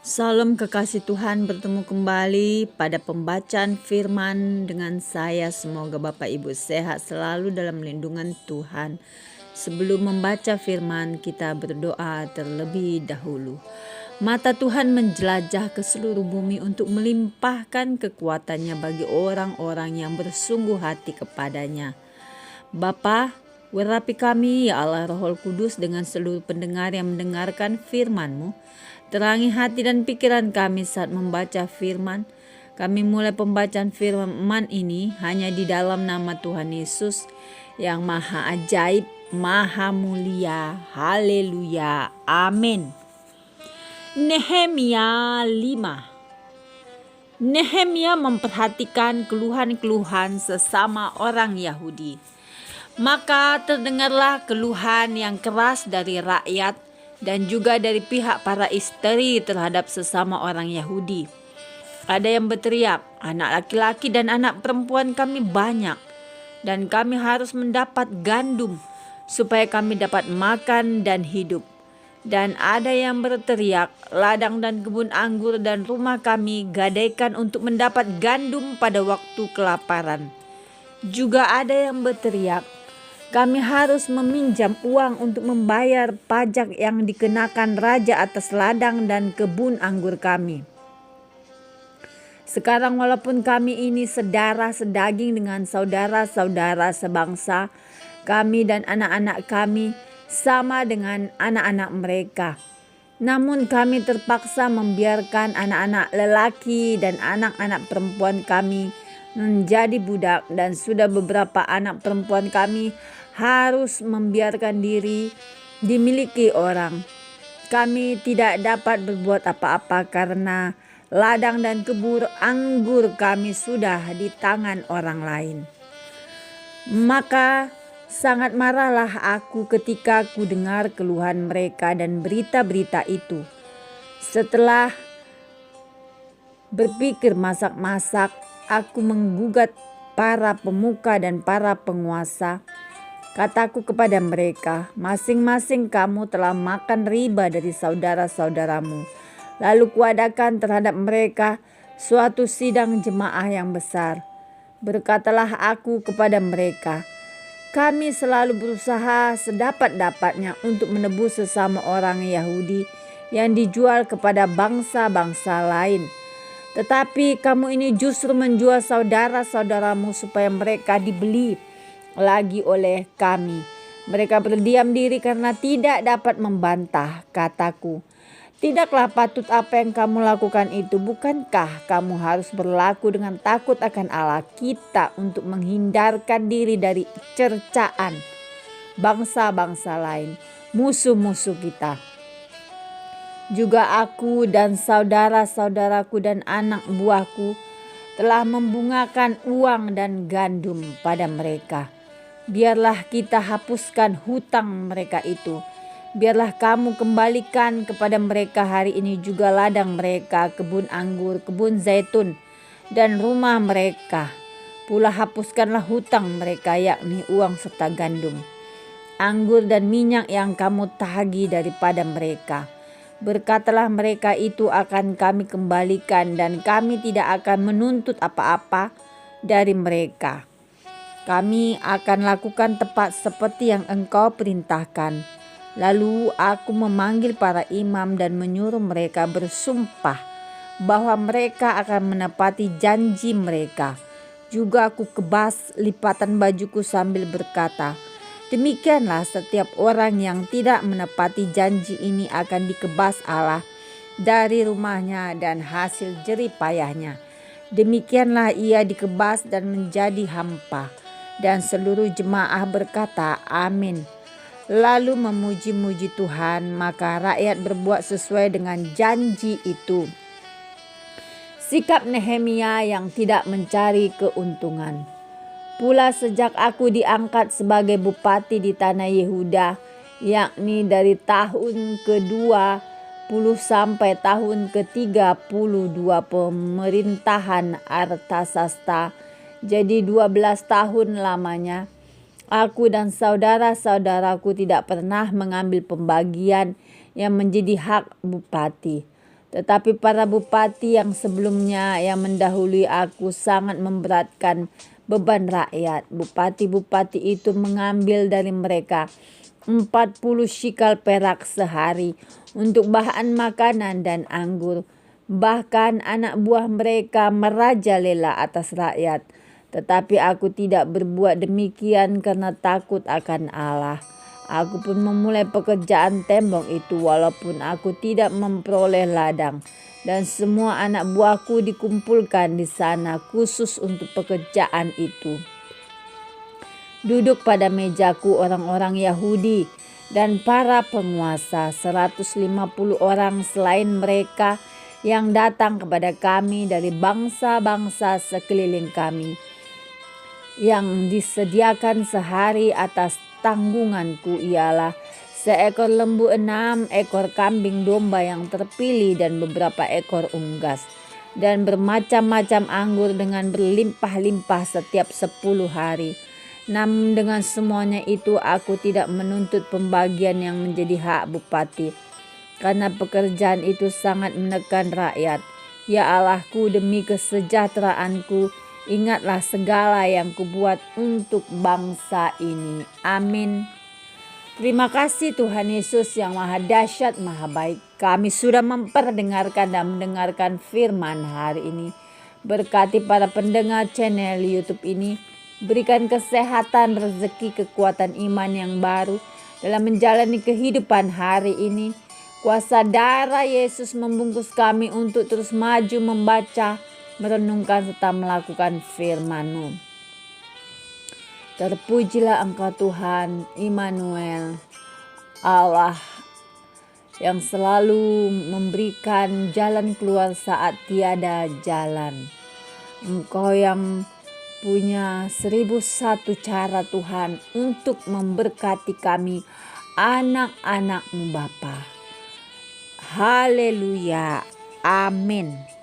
Salam kekasih Tuhan, bertemu kembali pada pembacaan firman dengan saya. Semoga Bapak Ibu sehat selalu dalam lindungan Tuhan. Sebelum membaca firman, kita berdoa terlebih dahulu. Mata Tuhan menjelajah ke seluruh bumi untuk melimpahkan kekuatannya bagi orang-orang yang bersungguh hati kepadanya. Bapa, urapi kami ya Allah Roh Kudus dengan seluruh pendengar yang mendengarkan firman-Mu. Terangi hati dan pikiran kami saat membaca firman. Kami mulai pembacaan firman ini hanya di dalam nama Tuhan Yesus yang maha ajaib, maha mulia. Haleluya. Amin. Nehemia 5. Nehemia memperhatikan keluhan-keluhan sesama orang Yahudi. Maka terdengarlah keluhan yang keras dari rakyat dan juga dari pihak para istri terhadap sesama orang Yahudi. Ada yang berteriak, anak laki-laki dan anak perempuan kami banyak, dan kami harus mendapat gandum supaya kami dapat makan dan hidup. Dan ada yang berteriak, ladang dan kebun anggur dan rumah kami gadaikan untuk mendapat gandum pada waktu kelaparan. Juga ada yang berteriak, kami harus meminjam uang untuk membayar pajak yang dikenakan raja atas ladang dan kebun anggur kami. Sekarang walaupun kami ini sedarah sedaging dengan saudara-saudara sebangsa, kami dan anak-anak kami sama dengan anak-anak mereka. Namun kami terpaksa membiarkan anak-anak lelaki dan anak-anak perempuan kami menjadi budak, dan sudah beberapa anak perempuan kami harus membiarkan diri dimiliki orang. Kami tidak dapat berbuat apa-apa karena ladang dan kebun anggur kami sudah di tangan orang lain. Maka sangat marahlah aku ketika ku dengar keluhan mereka dan berita-berita itu. Setelah berpikir masak-masak, aku menggugat para pemuka dan para penguasa. Kataku kepada mereka, masing-masing kamu telah makan riba dari saudara-saudaramu. Lalu kuadakan terhadap mereka suatu sidang jemaah yang besar. Berkatalah aku kepada mereka, kami selalu berusaha sedapat-dapatnya untuk menebus sesama orang Yahudi yang dijual kepada bangsa-bangsa lain. Tetapi kamu ini justru menjual saudara-saudaramu supaya mereka dibeli lagi oleh kami. Mereka berdiam diri karena tidak dapat membantah. Kataku, tidaklah patut apa yang kamu lakukan itu. Bukankah kamu harus berlaku dengan takut akan Allah kita untuk menghindarkan diri dari cercaan bangsa-bangsa lain, musuh-musuh kita? Juga aku dan saudara-saudaraku dan anak buahku telah membungakan uang dan gandum pada mereka. Biarlah kita hapuskan hutang mereka itu. Biarlah kamu kembalikan kepada mereka hari ini juga ladang mereka, kebun anggur, kebun zaitun, dan rumah mereka. Pula hapuskanlah hutang mereka, yakni uang serta gandum, anggur dan minyak yang kamu tagih daripada mereka. Berkatalah mereka itu akan kami kembalikan, dan kami tidak akan menuntut apa-apa dari mereka. Kami akan lakukan tepat seperti yang engkau perintahkan. Lalu aku memanggil para imam dan menyuruh mereka bersumpah bahwa mereka akan menepati janji mereka. Juga aku kebas lipatan bajuku sambil berkata, demikianlah setiap orang yang tidak menepati janji ini akan dikebas Allah dari rumahnya dan hasil jerih payahnya. Demikianlah ia dikebas dan menjadi hampa. Dan seluruh jemaah berkata, amin. Lalu memuji-muji Tuhan, maka rakyat berbuat sesuai dengan janji itu. Sikap Nehemia yang tidak mencari keuntungan. Pula sejak aku diangkat sebagai bupati di tanah Yehuda, yakni dari tahun ke-20 sampai tahun ke-32 pemerintahan Artasasta, jadi 12 tahun lamanya, aku dan saudara-saudaraku tidak pernah mengambil pembagian yang menjadi hak bupati. Tetapi para bupati yang sebelumnya yang mendahului aku sangat memberatkan beban rakyat. Bupati-bupati itu mengambil dari mereka 40 shikal perak sehari untuk bahan makanan dan anggur. Bahkan anak buah mereka merajalela atas rakyat. Tetapi aku tidak berbuat demikian karena takut akan Allah. Aku pun memulai pekerjaan tembok itu walaupun aku tidak memperoleh ladang. Dan semua anak buahku dikumpulkan di sana khusus untuk pekerjaan itu. Duduk pada mejaku orang-orang Yahudi dan para penguasa, 150 orang selain mereka yang datang kepada kami dari bangsa-bangsa sekeliling kami, yang disediakan sehari atas tanggunganku ialah seekor lembu, 6 ekor kambing domba yang terpilih dan beberapa ekor unggas, dan bermacam-macam anggur dengan berlimpah-limpah setiap 10 hari. Namun dengan semuanya itu aku tidak menuntut pembagian yang menjadi hak bupati, karena pekerjaan itu sangat menekan rakyat. Ya Allahku, demi kesejahteraanku, ingatlah segala yang kubuat untuk bangsa ini. Amin. Terima kasih Tuhan Yesus yang maha dahsyat, maha baik. Kami sudah memperdengarkan dan mendengarkan firman hari ini. Berkati para pendengar channel YouTube ini. Berikan kesehatan, rezeki, kekuatan iman yang baru dalam menjalani kehidupan hari ini. Kuasa darah Yesus membungkus kami untuk terus maju membaca, merenungkan serta melakukan firman-Mu. Terpujilah Engkau Tuhan Immanuel, Allah yang selalu memberikan jalan keluar saat tiada jalan. Engkau yang punya 1001 cara Tuhan untuk memberkati kami anak-anak-Mu Bapa. Haleluya. Amin.